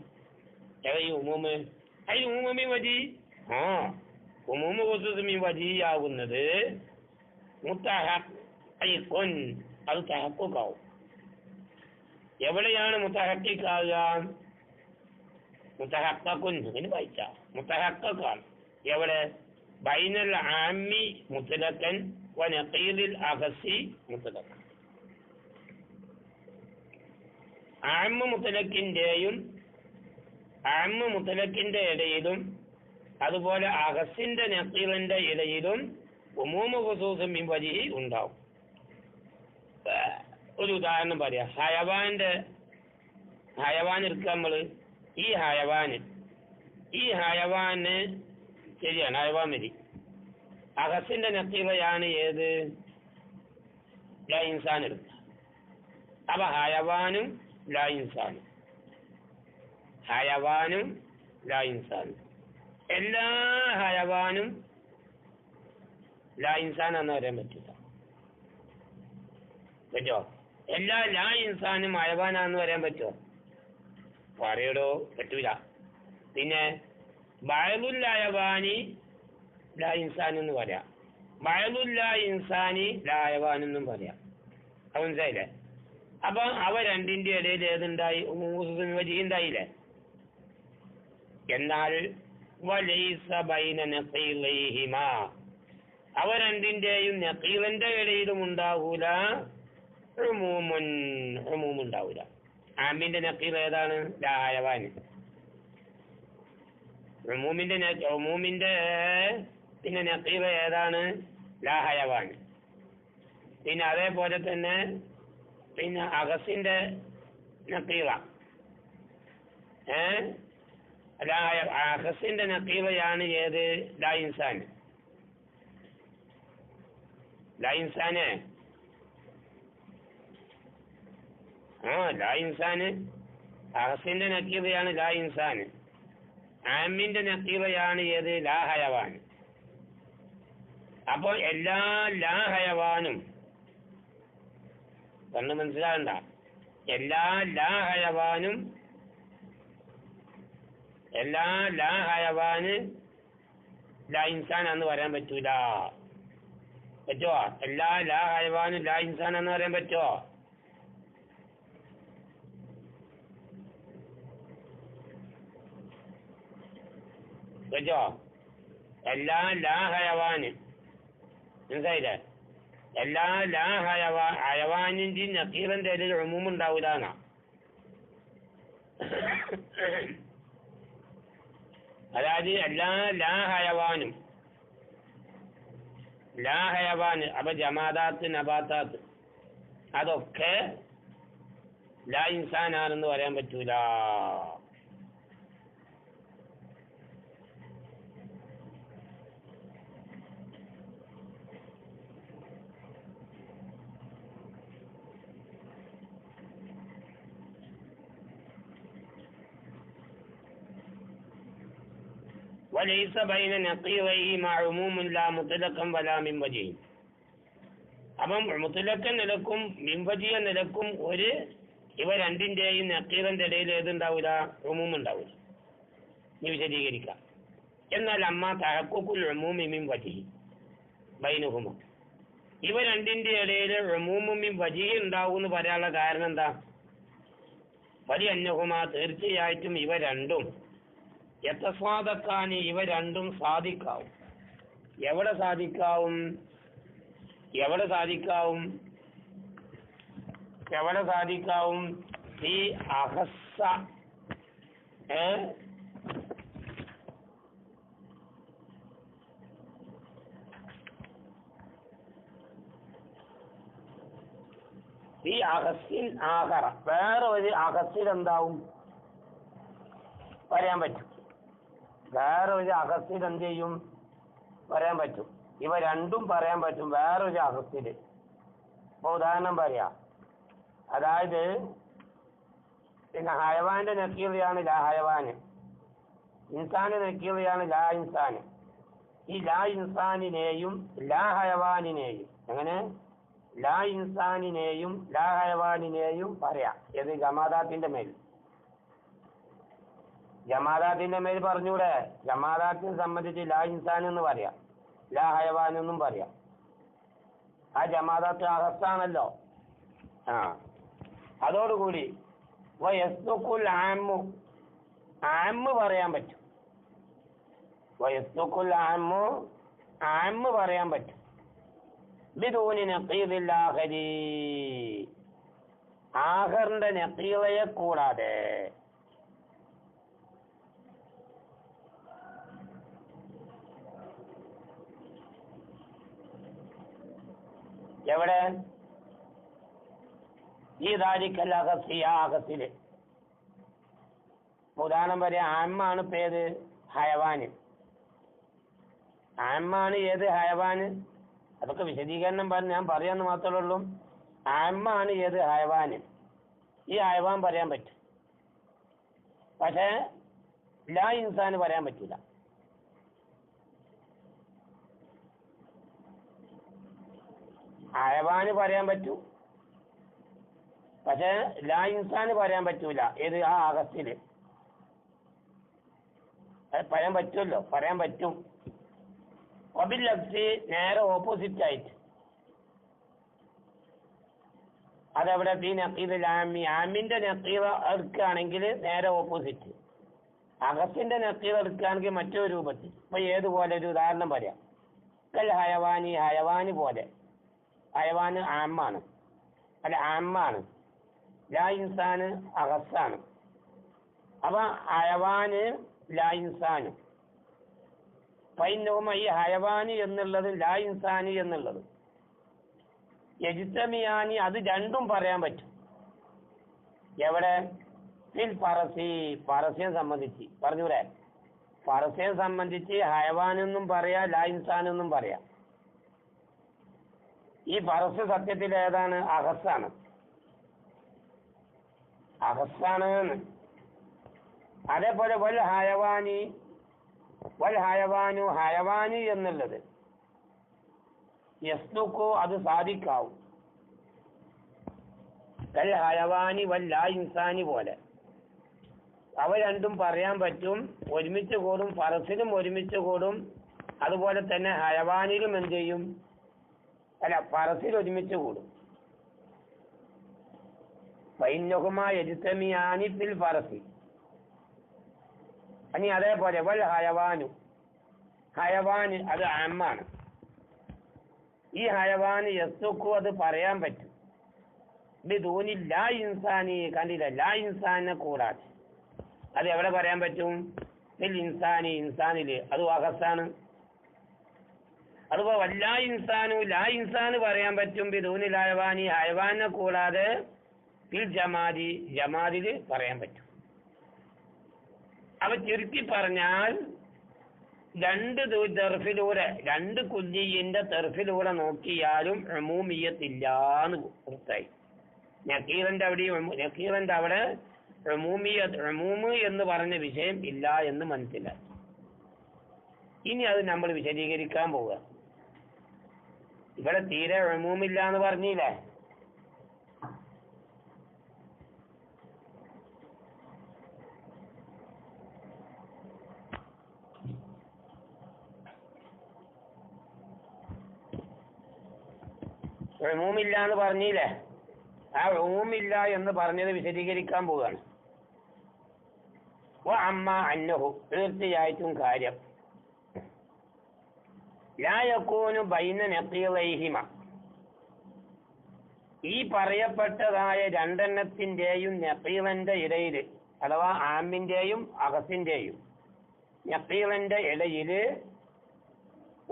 വജി ഉമൂമ് ഖുസൂസുമി വജിയാകുന്നത് മുത്തഹഖിഖുൻ, അത് തഹഖുഖാവും. എവിടെയാണ് മുത്തഹഖിഖാകുക? മുത്തഹഖഖുൻ എന്ന് വായിച്ചാ മുത്തഹഖഖാണ്. എവിടെ? ബൈനൽ ആമ്മി മുത്ലഖൻ വ നഖീലിൽ അഖസി മുത്ലഖൻ. ആമ്മ മുത്ലഖിന്റെ ഇടയിലും അതുപോലെ അഖസിന്റെ നഖീലിന്റെ ഇടയിലും ഉമൂമ് ഖുസൂസും മിൻ വജിഹി ഉണ്ടാവും. ഒരു ഉദാഹരണം പറയാം. ഹയവാൻ എടുക്കുക നമ്മള്. ഈ ഹയവാന് ശരിയാണ്, ഹയവാൻ മതി. അഖസിന്റെ നഖീലയാണ് ഏത്? ലാ ഇൻസാൻ എടുക്കുക. അപ്പൊ ഹയവാനും ലാ ഇൻസാനും എല്ലാ ഹയവാനും ലാ ഇൻസാൻ എന്ന് പറയാൻ പറ്റില്ല. പറ്റോ? എല്ലാ ലാ ഇൻസാനും ഹയവാനാന്ന് പറയാൻ പറ്റോ? പറയടോ, പറ്റൂല. പിന്നെ ബഅദുൽ ഹയവാനി ലാ ഇൻസാൻ എന്ന് പറയാം, ബഅദുൽ ലാ ഇൻസാനി ലാ ഹയവാൻ എന്നും പറയാം. അത് മനസ്സിലായില്ലേ? അപ്പൊ അവ രണ്ടിന്റെ ഇടയിൽ ഏതുണ്ടായി? ഉണ്ടായില്ലേ? എന്നാൽ വലൈസ ബൈന നഖീലൈഹിമാ, അവ രണ്ടിന്റെയും നഖീലിന്റെ ഇടയിലും ഉണ്ടാകൂല ഉണ്ടാവൂല. ആമിന്റെ നഖീൽ ഏതാണ്? ലാ ഹയവാൻ. ഉമൂമിന്റെ പിന്നെ നഖീൽ ഏതാണ്? ലാ ഹയവാൻ. പിന്നെ അതേപോലെ തന്നെ പിന്നെ അഖസിന്റെ നഖീല അഖസിന്റെ നഖീലയാണ് ഏത്? ലാ ഇൻസാൻ. ലാ ഇൻസാന് അഖസിന്റെ നഖീലയാണ് ലാ ഇൻസാൻ. ആമിന്റെ നഖീലയാണ് ഏത്? ലാ ഹയവാൻ. അപ്പോൾ എല്ലാ ലാ ഹയവാനും കണ്ണ് മനസ്സിലാകണ്ട, എല്ലാ ലാ ഹയവാന് ലാ ഇൻസാൻ എന്ന് പറയാൻ പറ്റൂല. പറ്റോ? എല്ലാ ലാ ഹയവാനും ലാ ഇൻസാൻ എന്ന് പറയാൻ പറ്റോ? പറ്റോ? എല്ലാ ലാ ഹയവാന്, മനസ്സിലായില്ലേ? എല്ലാ ലാ ഹയവാനിന്റെ നഖീറിന്റെ ഇടയിൽ ഉമൂമുണ്ടാവൂലാന്നാ. അതായത് എല്ലാ ലാ ഹയവാന് അപ്പൊ ജമാദാത്ത് നബാത്താത്ത് അതൊക്കെ ലാ ഇൻസാനാണെന്ന് പറയാൻ പറ്റൂല. وليس بين نقيضيه مع عموم لا مطلقا ولا من وجه. അപ്പം മുത്തലക്കൻ നിലക്കും മിൻവജി നിലക്കും ഇവ രണ്ടിന്റെയും നഖീറിന്റെ ഇടയിൽ ഏതുണ്ടാവൂല? ഉമൂം ഉണ്ടാവൂല. ഇനി വിശദീകരിക്കാം. എന്നാൽ അമ്മ തഹഖുഖുൽ ഉമൂമി മിൻ വജി ബൈനഹുമ, ഇവ രണ്ടിന്റെ ഇടയിൽ ഉമൂമും മിൻ വജി ഉണ്ടാവും എന്ന് പറയാനുള്ള കാരണം എന്താ? വലിയ അന്നഹുമ, തീർച്ചയായിട്ടും ഇവ രണ്ടും യതസാദഖാനി, ഇവ രണ്ടും സാധിക്കാവും. എവിടെ സാധിക്കാവും? ഈ അഖസ്സ ഈ അഖസ്സിൻ ആഖറ, വേറെ ഒരു അഖസ്സിൽ എന്താവും? പറയാൻ പറ്റും. വേറൊരു അകസ്തിൽ എന്ത് ചെയ്യും പറയാൻ പറ്റും. ഇവ രണ്ടും പറയാൻ പറ്റും വേറൊരു അകസ്തിൽ. ഇപ്പൊ ഉദാഹരണം പറയാം. അതായത് പിന്നെ ഹയവാന്റെ നക്കീറയാണ് ലാ ഹയവാന്, ഇൻസാന്റെ നക്കീറയാണ് ലാ ഇൻസാന്. ഈ ലാ ഇൻസാനിനെയും ലാ ഹയവാനിനെയും എങ്ങനെ ലാ ഇൻസാനിനെയും ലാ ഹയവാനിനെയും പറയാം. ഏത് ജമാദാത്തിന്റെ മേൽ. ജമാദാത്തിന്റെ മേൽ പറഞ്ഞൂടെ? ജമാദാത്തിനെ സംബന്ധിച്ച് ലാ ഇൻസാൻ എന്ന് പറയാം, ലാ ഹയവാൻ എന്നും പറയാം. ആ ജമാദാത്ത് അഹസ്സാണല്ലോ. അതോടുകൂടി വയസ്തുക്കുൽ ആമ്മു, ആമ്മ് പറയാൻ പറ്റും. വയസ്തുക്കുൽ ആമ്മു, ആമ്മ് പറയാൻ പറ്റും. ബിദൂനി നഖീദിൽ ആഖരി, ആഖറിന്റെ നഖീദയെ കൂടാതെ. എവിടെ? ഈ ദാരിക്കൽ അഹസ്സി, ആ അഹസ്സില്. ഉദാഹരണം പറയാം. ആമ്മാണ് ഇപ്പൊ ഏത്? ഹയവാന്. ആമ്മാണ് ഏത്? ഹയവാന്. അതൊക്കെ വിശദീകരണം പറഞ്ഞ് ഞാൻ പറയാന്ന് മാത്രമേ ഉള്ളൂ. ആമ്മാണ് ഏത്? ഹയവാന്. ഈ ഹയവാൻ പറയാൻ പറ്റും, പക്ഷേ ലാ ഇൻസാന് പറയാൻ പറ്റില്ല. ഹയവാന് പറയാൻ പറ്റും, പക്ഷെ ലാ ഇൻസാന് പറയാൻ പറ്റൂല. ഏത്? ആ അഗസ്റ്റില് പറയാൻ പറ്റുമല്ലോ, പറയാൻ പറ്റും. ഒബിൽ ലഫ്സി നേരെ ഓപ്പോസിറ്റ് ആയിട്ട്. അതെവിടെ? ഈ നഖീദ് ആമി, ആമിന്റെ നഖീദ് എടുക്കുകയാണെങ്കിൽ നേരെ ഓപ്പോസിറ്റ്. അഗസ്റ്റിന്റെ നഖീദ് എടുക്കുകയാണെങ്കിൽ മറ്റൊരു രൂപത്തിൽ. ഇപ്പൊ ഏതുപോലെ? ഒരു ഉദാഹരണം പറയാം. കൽ ഹയവാനി, ഹയവാന് പോലെ. ഹയവാന് ആമാണ്, അല്ല ആമാണ്. ലാ ഇൻസാന് അഗസ്സാണ്. അപ്പൊ ഹയവാന് ലാ ഇൻസാനും. പൈനോമ, ഈ ഹയവാനി എന്നുള്ളത് ലാ ഇൻസാനി എന്നുള്ളത് യജിത്തമിയാനി, അത് രണ്ടും പറയാൻ പറ്റും. എവിടെ? ഫിൽ ഫറസി, ഫറസിനെ സംബന്ധിച്ച് പറഞ്ഞൂടെ? ഫറസിനെ സംബന്ധിച്ച് ഹയവാനെന്നും പറയാ, ലാ ഇൻസാനെന്നും പറയാം. ഈ ഫറസ് സത്യത്തിൽ ഏതാണ്? അഹസ്സാണ്, അഹസ്സാണ്. അതേപോലെ വൽ ഹയവാനി, വൽ ഹയവാനു, ഹയവാനി എന്നുള്ളത് യസ്തുക്കോ, അത് സാധിക്കാവും. കൽ ഹയവാനി വൽ ലാ ഇൻസാനി പോലെ. അവ രണ്ടും പറയാൻ പറ്റും, ഒരുമിച്ച് കൂടും. ഫറസിലും ഒരുമിച്ച് കൂടും, അതുപോലെ തന്നെ ഹയവാനിലും എന്ത് ചെയ്യും? അല്ല, ഫറസിൽ ഒരുമിച്ച് കൂടും. ഫൈനഹുമാ യജ്തമിയാനി ഫിൽ ഫറസി. ഇനി അതേപോലെ വൽ ഹയവാനു, ഹയവാന് അത് ആമാണ്. ഈ ഹയവാന് യസ്തുക്കു, അത് പറയാൻ പറ്റും. ബിദൂനി ലാ ഇൻസാനി, കണ്ടില്ല? ലാ ഇൻസാനെ കൂടാതെ. അത് എവിടെ പറയാൻ പറ്റും? ഫിൽ ഇൻസാനി, ഇൻസാനില്. അത് അഹസ്സാണ്. അതുപോലെ വല്ലാ ഇൻസാനു, ലാ ഇൻസാന് പറയാൻ പറ്റും. ബിദൂനി ഹയവാനി, ഹയവാനെ കൂടാതെ. ഫിൽ ജമാദി, ജമാദില് പറയാൻ പറ്റും. അവ ചുരുക്കി പറഞ്ഞാൽ രണ്ട് തെർഫിലൂടെ, രണ്ട് കുല്ലിയിന്റെ തെർഫിലൂടെ നോക്കിയാലും ഉമൂമിയത്തില്ലാന്ന് വൃത്തായി. നക്കീറിന്റെ അവിടെയും, നക്കീറിന്റെ അവിടെ ഉമൂമ് എന്ന് പറഞ്ഞ വിഷയം ഇല്ല എന്ന് മനസ്സിലായി. ഇനി അത് നമ്മൾ വിശദീകരിക്കാൻ പോവുക. ഇവിടെ തീരെ ഉമൂമില്ല എന്ന് പറഞ്ഞില്ലേ? ഉമൂമില്ല എന്ന് പറഞ്ഞില്ലേ? ആ ഉമൂമില്ല എന്ന് പറഞ്ഞത് വിശദീകരിക്കാൻ പോവുകയാണ്. അമ്മ അന്നഹു, തീർച്ചയായിട്ടും കാര്യം ലാ യകൂനു ബൈന നഖീളൈഹിമ, ഈ പറയപ്പെട്ടതായ രണ്ടെണ്ണത്തിന്റെയും നഖീളന്റെ ഇടയിൽ, അഥവാ ആമിന്റെയും അഹസിന്റെയും നഖീളന്റെ ഇടയിൽ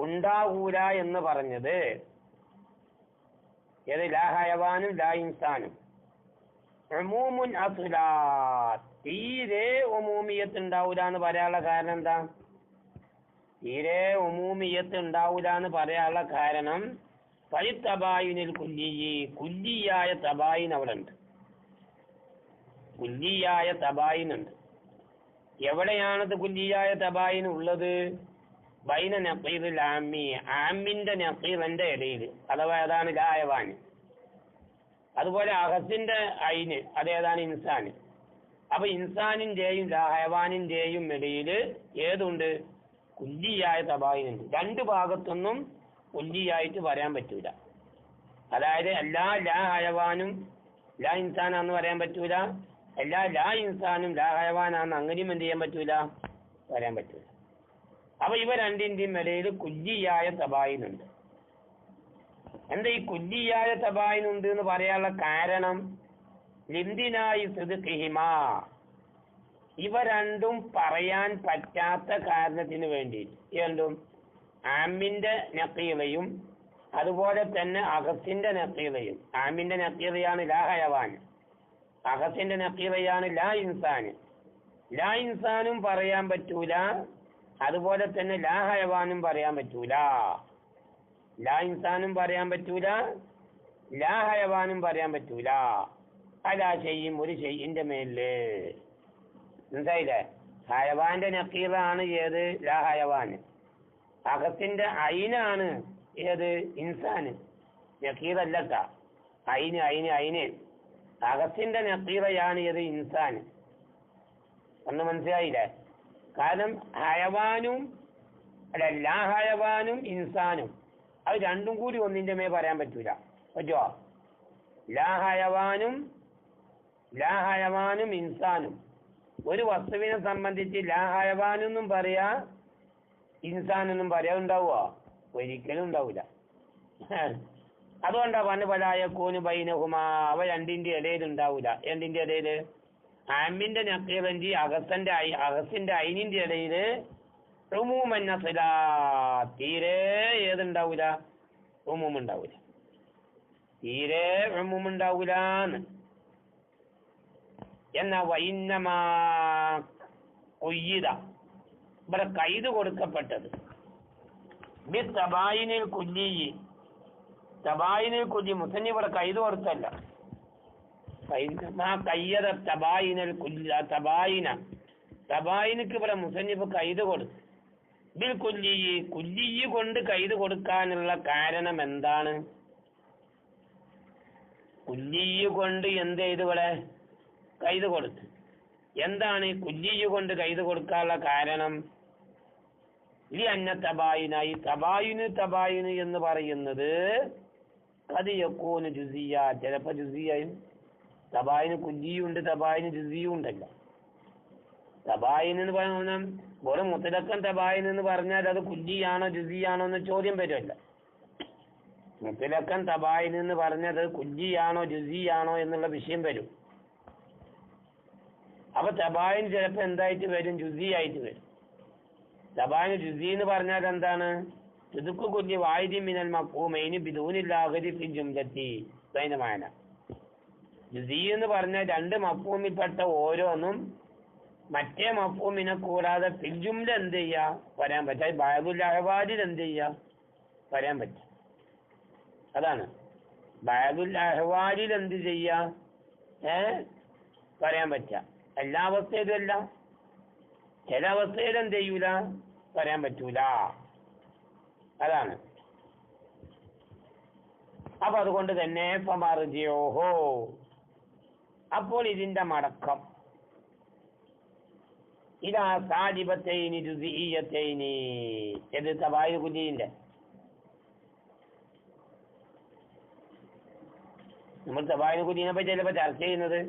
ഉണ്ടാകൂല എന്ന് പറഞ്ഞത് ഏത്? ലാ ഹയവാനും ലാ ഇൻസാനും. ഉമൂമുൻ അസ്ലാ, തീരെ ഉമൂമിയത്ത് ഉണ്ടാവൂല എന്ന് പറയാനുള്ള കാരണം എന്താ? തീരെ ഉമൂമിയത്ത് ഉണ്ടാവൂല എന്ന് പറയാനുള്ള കാരണം തബായിനിൽ കുല്ലിയായ തബായിൻ അവിടെ ഉണ്ട്. കുല്ലിയായ തബായിനുണ്ട്. എവിടെയാണത് കുല്ലിയായ തബായിൻ ഉള്ളത്? ബൈന നഖീറിൽ ആമി, ആമിന്റെ നഖീറിന്റെ ഇടയിൽ, അഥവാ ഏതാണ് ലായവാൻ. അതുപോലെ അഹസിന്റെ ഐന്, അതേതാണ് ഇൻസാൻ. അപ്പൊ ഇൻസാനിന്റെയും ഹയവാനിന്റെയും ഇടയിൽ ഏതുണ്ട്? കുല്ലിയായ തബായിനുണ്ട്. രണ്ട് ഭാഗത്തൊന്നും കുല്ലിയായിട്ട് പറയാൻ പറ്റൂല. അതായത് എല്ലാ ലാ ഹയവാനും ലാ ഇൻസാനാന്ന് പറയാൻ പറ്റൂല, എല്ലാ ലാ ഇൻസാനും ലാ ഹയവാനാന്ന് അങ്ങനെയും എന്ത് ചെയ്യാൻ പറ്റൂല, പറയാൻ പറ്റൂല. അപ്പൊ ഇവ രണ്ടിന്റെയും ഇടയിൽ കുല്ലിയായ തബായിനുണ്ട്. എന്താ ഈ കുല്ലിയായ തബായിനുണ്ട് എന്ന് പറയാനുള്ള കാരണം? ലിന്ദിനായി സിദ്ഖിഹിമാ, ഇവ രണ്ടും പറയാൻ പറ്റാത്ത കാരണത്തിന് വേണ്ടിയിട്ട്. രണ്ടും ആമിന്റെ നഖീലയും അതുപോലെ തന്നെ അഹസിന്റെ നഖീലയും. ആമിന്റെ നഖീലയാണ് ലാ ഹയവാൻ, അഹസിന്റെ നഖീലയാണ് ലാ ഇൻസാൻ. ലാ ഇൻസാനും പറയാൻ പറ്റൂല, അതുപോലെ തന്നെ ലാ ഹയവാനും പറയാൻ പറ്റൂല. ലാ ഇൻസാനും പറയാൻ പറ്റൂല, ലാ ഹയവാനും പറയാൻ പറ്റൂല. അലാ ചെയ്യും ഒരു ചെയ്യിന്റെ മേല്. മനസ്സിലായില്ലേ? ഹയവാന്റെ നഖീറാണ് ഏത്? ലാ ഹയവാൻ. അകത്തിന്റെ ഐനാണ് ഏത്? ഇൻസാന്. നഖീറല്ലട്ടാ, ഐന് ഐന് ഐന്. അകത്തിന്റെ നഖീറയാണ് ഏത്? ഇൻസാൻ. ഒന്ന് മനസ്സിലായില്ലേ? കാരണം ഹയവാനും അല്ല, ലാ ഹയവാനും ഇൻസാനും അത് രണ്ടും കൂടി ഒന്നിന്റെ മേ പറയാൻ പറ്റൂല. പറ്റുമോ? ലാ ഹയവാനും ഇൻസാനും. ഒരു വസ്തുവിനെ സംബന്ധിച്ച് ലാ ഹയവാനെന്നും പറയാ, ഇൻസാനെന്നും പറയാ. ഉണ്ടാവുക? ഒരിക്കലും ഉണ്ടാവില്ല. അതുകൊണ്ടാ പണ്ട് പലായ കൂന് ബൈനഹുമാ, അവ രണ്ടിന്റെ ഇടയിൽ ഉണ്ടാവൂല. എന്തിന്റെ ഇടയില്? ആമിന്റെ നഖീറഞ്ചി അഹസിന്റെ ഐനിന്റെ ഇടയില് ഉമൂമൻ നസ്ല, തീരെ ഏതുണ്ടാവൂല? ഉമൂമുണ്ടാവൂല. തീരെ ഉമൂമുണ്ടാവൂലാന്ന്. എന്നാ വൈന്നമാ കൊയ്യിത, ഇവിടെ കൈത് കൊടുക്കപ്പെട്ടത് ബി തബായിനിൽ കുല്ലി, തബായിനിൽ കുല്ലി. മുസന്നി ഇവിടെ കൈത് കൊടുത്തല്ല. കയ്യത തബായിനൽ കുല്ല, തബായിന, തബായിനിക്ക് ഇവിടെ മുസന്നിഫ് കൈത് കൊടുത്തു. ബിൽ കുല്ലി, കുല്ലി കൊണ്ട് കൈത് കൊടുക്കാനുള്ള കാരണം എന്താണ്? കുല്ലി കൊണ്ട് എന്ത് ചെയ്ത് ഇവിടെ കൈത് കൊടുത്തു? എന്താണ് കുല്ലി കൊണ്ട് കൈത് കൊടുക്കാനുള്ള കാരണം? ഈ അന്ന തബായിനായി, തബായിന് എന്ന് പറയുന്നത് അത് യക്കൂന് ജുസിയ, ചിലപ്പോ ജുസിയായും. തബായിന് കുല്ലിയുണ്ട്, തബായിന് ജുസിയും ഉണ്ടല്ലോ. തബായിൻ എന്ന് പറഞ്ഞാൽ വെറും മുത്തലക്കൻ തബായിൻ എന്ന് പറഞ്ഞാൽ അത് കുല്ലിയാണോ ജുസിയാണോ എന്ന് ചോദ്യം വരുമല്ലോ. മുത്തലക്കൻ തബായിൻ എന്ന് പറഞ്ഞത് കുല്ലിയാണോ ജുസിയാണോ എന്നുള്ള വിഷയം വരും. അപ്പൊ തബായിൻ ചിലപ്പോ എന്തായിട്ട് വരും? ജുസി ആയിട്ട് വരും. തബായിന് ജുസി എന്ന് പറഞ്ഞാൽ എന്താണ്? തുതുക്കു കുല്ലി വായിദി മിനൽ മഫ്ഹൂമൈനി ബിദൂനില്ലാഹരി ഫി ജുംലത്തി ബൈനമാന. ജുസി എന്ന് പറഞ്ഞാൽ രണ്ട് മഫ്ഹൂമിൽപ്പെട്ട ഓരോന്നും മറ്റേ മഫ്ഹൂമിനെ കൂടാതെ ഫിൽ ജുംല എന്ത് ചെയ്യാ പറയാൻ പറ്റും. ബഅദുൽ അഹ്വാലിൽ എന്ത് ചെയ്യാ പറയാൻ പറ്റും. അതാണ് ബഅദുൽ അഹ്വാലിൽ എന്ത് ചെയ്യാ പറയാൻ പറ്റുക. എല്ലാ അവസ്ഥയിലും അല്ല, ചില അവസ്ഥയിൽ എന്ത് ചെയ്യൂല, പറയാൻ പറ്റൂല. അതാണ്. അപ്പൊ അതുകൊണ്ട് തന്നെ ഫമർജിഊഹു, അപ്പോൾ ഇതിന്റെ മടക്കം ഇതാ സാജിബത്തൈനി ജുസിയ്യത്തൈനി, ഇത് തബായിൻ കുല്ലിന്റെ. നമ്മൾ തബായിൻ കുല്ലിനെ പറ്റി ചിലപ്പോൾ ചർച്ച ചെയ്യുന്നത്.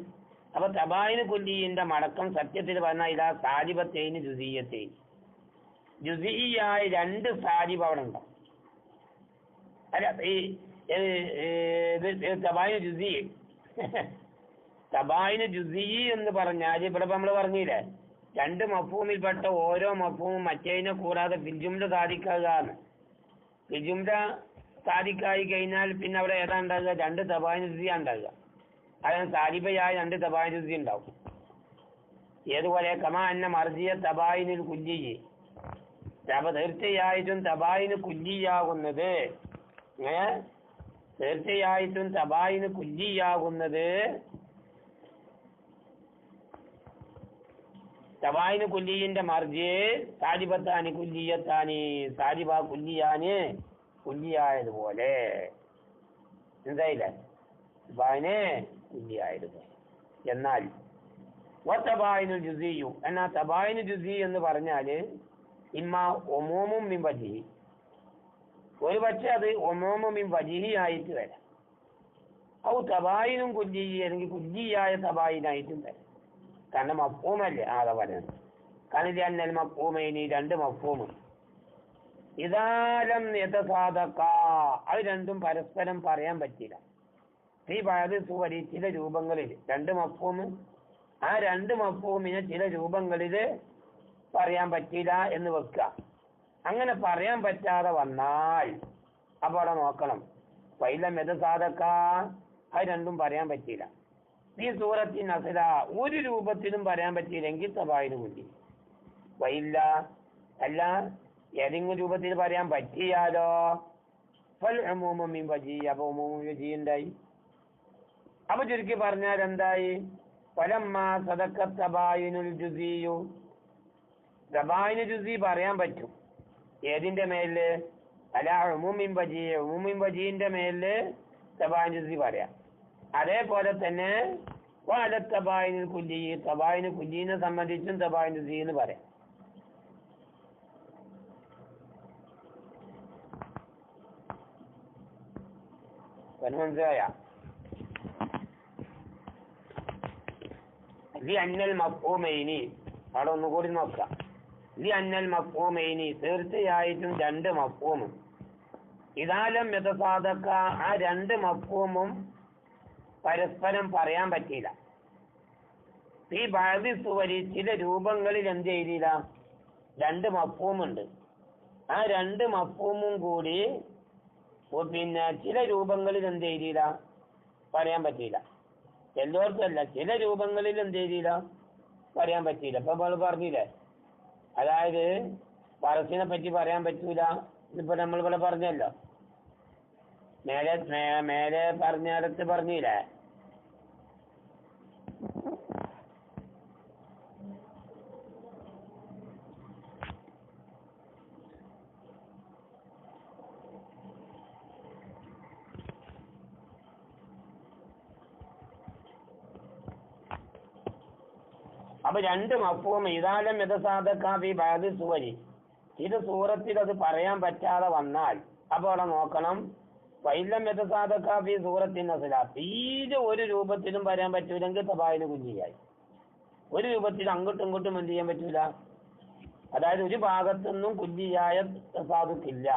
അപ്പൊ തബായിൻ കുല്ലിന്റെ മടക്കം സത്യത്തിൽ പറഞ്ഞാൽ ഇതാ സാജിബത്തൈനി ജുസിയ്യത്തൈനി, ജുസിയ്യായ രണ്ട് സാജിബ് അവിടെ ഉണ്ടാവും. അല്ല, ഈ തബായിന് ജുസി, തബായിന് ജുസി എന്ന് പറഞ്ഞാൽ ഇവിടെ നമ്മൾ പറഞ്ഞില്ലേ, രണ്ട് മഫ്ഹൂമിൽപ്പെട്ട ഓരോ മഫ്ഹൂമും മറ്റേതിനെ കൂടാതെ ഫിൽജുംല സാധിക്കാന്ന്. ഫിൽജുംല സാധിക്കായി കഴിഞ്ഞാൽ പിന്നെ അവിടെ ഏതാ ഉണ്ടാകുക? രണ്ട് തബായിന് ജുസിയാ ഉണ്ടാകുക. അതിന് സാരിബയായ രണ്ട് തബായിന് ജുസി ഉണ്ടാവും. ഏതുപോലെ കമാ അന്ന മർജിയ തബായിനിൽ കുല്ലി, തീർച്ചയായിട്ടും തബായിന് കുല്ലിയാകുന്നത് തീർച്ചയായിട്ടും തബായിന് കുല്ലിയാകുന്നത് തബായിന് കുല്ലിയിന്റെ മർജ് സാജിബത്താനി കുല്ലിയത്താനി സാജിബ കുല്ലിയാന് കുല്ലിയായതുപോലെ എന്തായില്ലേ തബായിന് കുല്ലിയായതുപോലെ. എന്നാൽ തബായിനുൽ ജുസിയു എന്നാൽ തബായിന് ജുസി എന്ന് പറഞ്ഞാല് ഇമ്മ ഒമൂമും മിൻ വജിഹി ഒരു പക്ഷെ അത് ഒമൂമും മിൻ വജിഹി ആയിട്ട് വരാം. ഔ തബായിനും കുല്ലി അല്ലെങ്കിൽ കുല്ലിയായ തബായിനായിട്ടും വരാം. കാരണം മഫ്ഹൂമല്ലേ ആകെ പറയുന്നത്. കാരണം അന്നൽ മഫ്ഹൂമൈനി രണ്ട് മഫ്ഹൂമും ഇദാലം യതസാദഖ അത് രണ്ടും പരസ്പരം പറയാൻ പറ്റില്ല. ഈ ബഅദ് സുവരി ചില രൂപങ്ങളിൽ രണ്ട് മഫ്ഹൂം ആ രണ്ട് മഫ്ഹൂമിനെ ചില രൂപങ്ങളിൽ പറയാൻ പറ്റില്ല എന്ന് വെക്കുക. അങ്ങനെ പറയാൻ പറ്റാതെ വന്നാൽ അപ്പോൾ അവിടെ നോക്കണം. ഫൈലം യതസാദഖ അത് രണ്ടും പറയാൻ പറ്റില്ല. ഈ സൂറത്തിൻ അസ്ല ഒരു രൂപത്തിലും പറയാൻ പറ്റിയില്ലെങ്കിൽ തബായിന് കുല്ലി. വൈല്ല അല്ല ഏതെങ്കിലും രൂപത്തിൽ പറയാൻ പറ്റിയാലോ ഫൽ ഉമൂമു മിൻ വജി അപ്പോൾ ഉമൂമു വജി ഉണ്ടായി. അപ്പൊ ചുരുക്കി പറഞ്ഞാൽ എന്തായി? ഫലമ്മ സദഖ തബായിനുൽ ജുസിയു തബായിന് ജുസി പറയാൻ പറ്റും. ഏതിന്റെ മേലില്? അല ഉമൂമിൻ വജി ഉമൂമിൻ വജിന്റെ മേലില് തബായിന് ജുസി പറയാം. അതേപോലെ തന്നെ വഅല തബായിനുൽ കുല്ലി തബായിന് കുല്ലീനെ സംബന്ധിച്ചും തബായിന് ജുസി എന്ന് പറയാം. മനസ്സിലായ? അന്നൽ മഫ്ഹൂമൈനി അവിടെ ഒന്നുകൂടി നോക്കാം. അന്നൽ മഫ്ഹൂമൈനി തീർച്ചയായിട്ടും രണ്ട് മഫ്ഹൂമും ഇദാലം യതസാദഖ ആ രണ്ട് മഫ്ഹൂമും പരസ്പരം പറയാൻ പറ്റിയില്ല. ഈ ബഅദി സുവരി ചില രൂപങ്ങളിൽ എന്ത് ചെയ്തില്ല? രണ്ട് മഫ്ഹൂമുണ്ട്. ആ രണ്ട് മഫ്ഹൂമും കൂടി പിന്നെ ചില രൂപങ്ങളിൽ എന്ത് ചെയ്തില്ല? പറയാൻ പറ്റിയില്ല. എല്ലാവർക്കും അല്ല, ചില രൂപങ്ങളിൽ എന്ത് ചെയ്തില്ല? പറയാൻ പറ്റിയില്ല. ഇപ്പൊ നമ്മൾ പറഞ്ഞില്ലേ, അതായത് പറസിനെ പറ്റി പറയാൻ പറ്റൂല. ഇപ്പൊ നമ്മളിവിടെ പറഞ്ഞല്ലോ, മേലെ പറഞ്ഞിടത്ത് പറഞ്ഞില്ലേ, അപ്പൊ രണ്ട് മഫ്ഹൂം ഇദാലം യതസാദഖ ഫീ ബഅദി സുവരി ഇത് സൂറത്തിൽ അത് പറയാൻ പറ്റാതെ വന്നാൽ അപ്പോൾ അവിടെ നോക്കണം. ഫൈലം യതസാദഖ ഫീ സൂറത്തിൻ അസ്ല തീരെ ഒരു രൂപത്തിലും പറയാൻ പറ്റൂലെങ്കിൽ തബായിന് കുല്ലിയായി. ഒരു രൂപത്തിൽ അങ്ങോട്ടും ഇങ്ങോട്ടും എന്ത് ചെയ്യാൻ പറ്റൂല. അതായത് ഒരു ഭാഗത്തുനിന്നും കുല്ലിയായ തസാദുഖില്ല.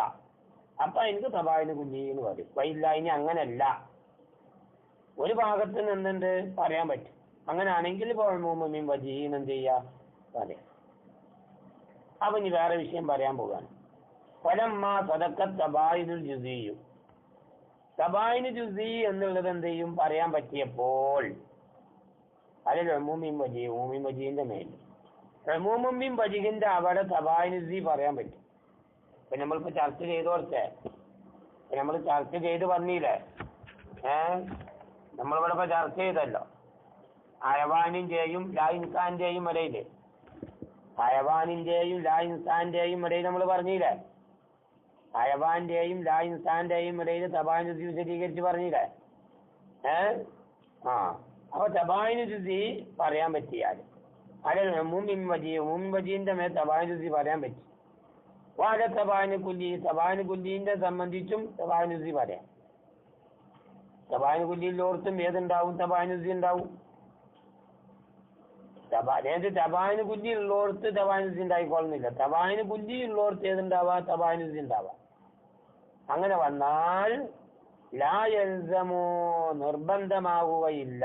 അപ്പൊ എനിക്ക് തബായിന് കുല്ലി എന്ന് പറയും. വൈല്ല ഇനി അങ്ങനല്ല, ഒരു ഭാഗത്ത് നിന്നുണ്ട് പറയാൻ പറ്റും. അങ്ങനെയാണെങ്കിൽ ഉമൂമുൻ വജീഹിൻ എന്ത് ചെയ്യാ പറയാം. അപ്പൊ ഇനി വേറെ വിഷയം പറയാൻ പോകാണ്. ഫലമ്മ സദഖ തബായിനുൽ ജുസിയു തബായിന് ജുസി എന്നുള്ളത് എന്ത് ചെയ്യും? പറയാൻ പറ്റിയപ്പോൾ അതിൽ ഉമൂമുൻ വജീഹ് ഉമൂമുൻ വജീഹിന്റെ മേൽ ഉമൂമുൻ വജീഹിന്റെ അവിടെ തബായിന് ജുസി പറയാൻ പറ്റും. ഇപ്പൊ നമ്മളിപ്പോ ചർച്ച ചെയ്തോർത്തെ നമ്മൾ ചർച്ച ചെയ്ത് വന്നില്ലേ, നമ്മളിവിടെ ഇപ്പൊ ചർച്ച ചെയ്തല്ലോ ഹയവാനിന്റെയും ലാ ഇൻസാന്റെയും ഇടയില്, ഹയവാനിന്റെയും ലാ ഇൻസാന്റെയും ഇടയിൽ നമ്മൾ പറഞ്ഞില്ലേ, ഹയവാന്റെയും ലാ ഇൻസാന്റെയും ഇടയിൽ തബായിന് ജുസി വിശദീകരിച്ച് പറഞ്ഞില്ലേ. അപ്പൊ തബായിന് ജുസി പറയാൻ പറ്റിയാൽ അതിൽ ഉമൂമുൻ വജീഹിന്റെ മേൽ തബായിന് ജുസി പറയാൻ പറ്റി. വാല തബായിന് കുല്ലി തബായിന് കുല്ലീന്റെ സംബന്ധിച്ചും തബായിന് ജുസി പറയാം. തബായിന് കുല്ലിയിലോർത്തും ഏതുണ്ടാവും? തബായിന് ജുസി ഉണ്ടാവും. തബായിന് കുല്ലി ഉള്ളോർത്ത് തബായിന് ജുസി ഉണ്ടായിക്കൊള്ളുന്നില്ല. തബായിന് കുല്ലി ഉള്ളോർത്ത് ഏതുണ്ടാവാ? തബായിന് ജുസി ഉണ്ടാവാം. അങ്ങനെ വന്നാൽ ലാ യൽസമു നിർബന്ധമാവുകയില്ല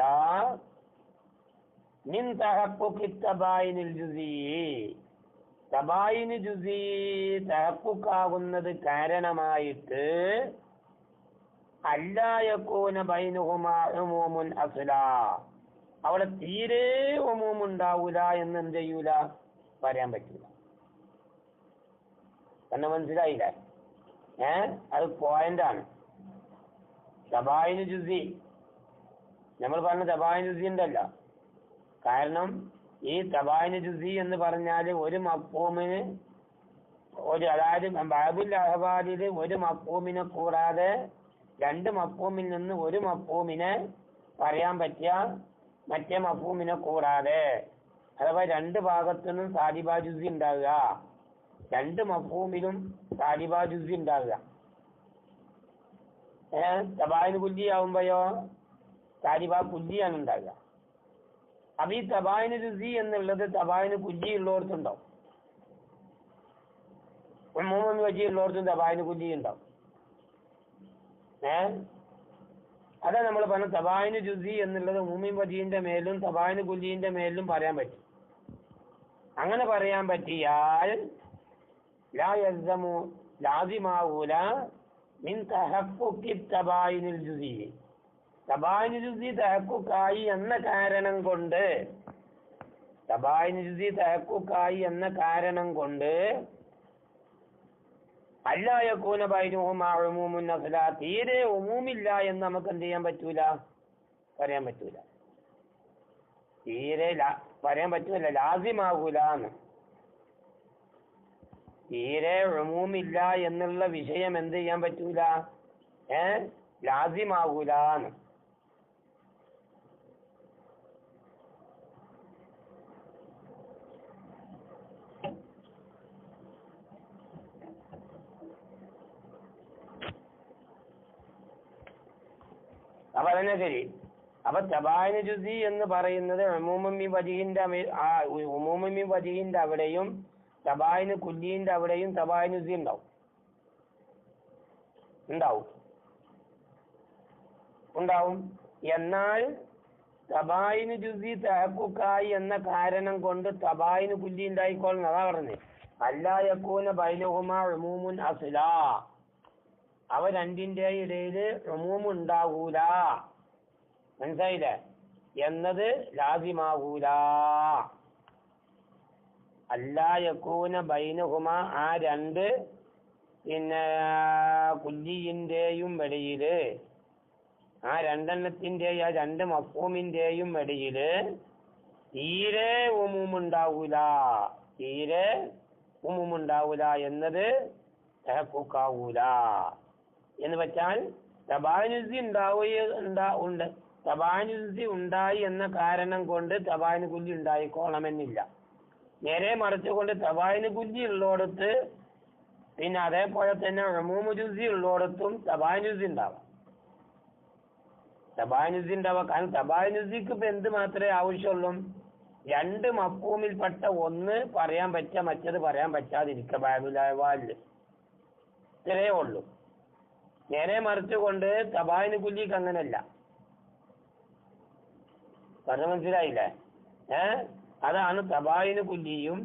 മിൻ തഹഖുഖി തബായിനുൽ ജുസി തബായിന് ജുസി തഹഖുഖാകുന്നത് കാരണമായിട്ട് അല്ലാ യകൂന ബൈനഹുമാ ഉമൂമുൻ അസ്ലാ അവിടെ തീരെ ഉമൂം ഉണ്ടാവൂല എന്ന് എന്ത് ചെയ്യൂല? പറയാൻ പറ്റില്ല. എന്ന് മനസ്സിലായില്ലേ? അത് പോയിന്റാണ്. തബായിന് ജുസി നമ്മൾ പറഞ്ഞ തബായിന് ജുസി ഉണ്ടല്ലോ. കാരണം ഈ തബായിന് ജുസി എന്ന് പറഞ്ഞാൽ ഒരു മഫ്ഹൂമിന് അതായത് ബാബുൽ അഹ്വാലിൽ ഒരു മഫ്ഹൂമിനെ കൂടാതെ രണ്ട് മഫ്ഹൂമിൽ നിന്ന് ഒരു മഫ്ഹൂമിനെ പറയാൻ പറ്റിയ മറ്റേ മഫ്ഹൂമിനെ കൂടാതെ, അഥവാ രണ്ട് ഭാഗത്തുനിന്നും സാലിബ ജുസി ഉണ്ടാകുക, രണ്ട് മഫ്ഹൂമിലും സാലിബ ജുസി ഉണ്ടാകുക. തബായിന് കുല്ലി ആവുമ്പോഴോ സാലിബ കുല്ലിയാണ് ഉണ്ടാകുക. അപ്പൊ ഈ തബായിന് ജുസി എന്നുള്ളത് തബായിന് കുല്ലി ഉള്ളവർക്കുണ്ടാവും, ഉമ്മൂമൻ വജി ഉള്ളവർക്കും തബായിന് കുല്ലി ഉണ്ടാവും. അതാ നമ്മൾ പറഞ്ഞ തബായിന് ജുസി എന്നുള്ളത് ഉമ്മൂമിൻ വജീന്റെ മേലും തബായിന് കുല്ലിന്റെ മേലും പറയാൻ പറ്റും. അങ്ങനെ പറയാൻ പറ്റിയാൽ ലാ യൽസമു ലാസിമാവൂല മിൻ തഹഖുഖി തബായിനിൽ ജുസി. തബായിന് ജുസി തഹഖുഖായി എന്ന കാരണം കൊണ്ട്, തബായിന് ജുസി തഹഖുഖായി എന്ന കാരണം കൊണ്ട് അല്ലാ യകൂന ബൈനഹുമാ ഉമൂമുൻ അസ്ല, തീരെ ഉമൂമില്ല എന്ന് നമുക്ക് എന്ത് ചെയ്യാൻ പറ്റൂല, പറയാൻ പറ്റൂല. തീരെ പറയാൻ പറ്റൂല, ലാസിമാകൂല എന്ന്. തീരെ ഉമൂമില്ല എന്നുള്ള വിഷയം എന്ത് ചെയ്യാൻ പറ്റൂല, ലാസിമാകൂല എന്ന്. അപ്പൊ അതന്നെ ശരി. അപ്പൊ തബായിന് ജുസി എന്ന് പറയുന്നത് ഉമൂമി വജീഹിന്റെ അവിടെയും തബായിന് കുല്ലിന്റെ അവിടെയും തബായിന് ജുസി ഉണ്ടാവും. എന്നാൽ തബായിന് ജുസി തഹഖുഖായി എന്ന കാരണം കൊണ്ട് തബായിന് കുല്ലി ഉണ്ടായിക്കോളും. അതാ പറഞ്ഞത് അല്ലാ യകൂന ബൈനഹുമാ ഉമൂമുൻ അസ്ലാ, അവ രണ്ടിന്റെ ഇടയിൽ ഉമൂം ഉണ്ടാകൂല, മനസ്സിലായില്ലേ, എന്നത് ലാസിമാകൂല. അല്ലാ യകൂന ബൈനഹുമ, ആ രണ്ട് കുല്ലിന്റെയും ഇടയില്, ആ രണ്ടെണ്ണത്തിന്റെയും ആ രണ്ട് മഫ്ഹൂമിന്റെയും ഇടയില് തീരെ ഉമൂമുണ്ടാവൂല എന്നത് തഹഖുഖാവൂല. എന്ന് വെച്ചാൽ തബായിനുസി തബായിനുസി ഉണ്ടായി എന്ന കാരണം കൊണ്ട് തബായിന് കുല്ലി ഉണ്ടായിക്കോളണമെന്നില്ല. നേരെ മറിച്ചുകൊണ്ട് തബായിന് കുല്ലി ഉള്ളിടത്ത് പിന്നെ അതേപോലെ തന്നെ ഉമൂമു ജുസി ഉള്ളിടത്തും തബായിനുസി ഉണ്ടാവാം. കാരണം തബായിനുസിക്ക് ഇപ്പൊ എന്ത് മാത്രമേ ആവശ്യമുള്ളൂ, രണ്ട് മഫ്ഹൂമിൽപ്പെട്ട ഒന്ന് പറയാൻ പറ്റുക, മറ്റത് പറയാൻ പറ്റാതിരിക്കുക. ബാബുൽ അഹ്വാലില് ഇത്രയേ ഉള്ളൂ. നേരെ മറിച്ചുകൊണ്ട് തബായിന് കുല്ലിക്ക് അങ്ങനല്ല. പറഞ്ഞ മനസ്സിലായില്ലേ? അതാണ് തബായിന് കുല്ലിയും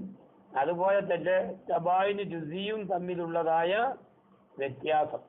അതുപോലെ തന്നെ തബായിന് ജുസിയും തമ്മിലുള്ളതായ വ്യത്യാസം.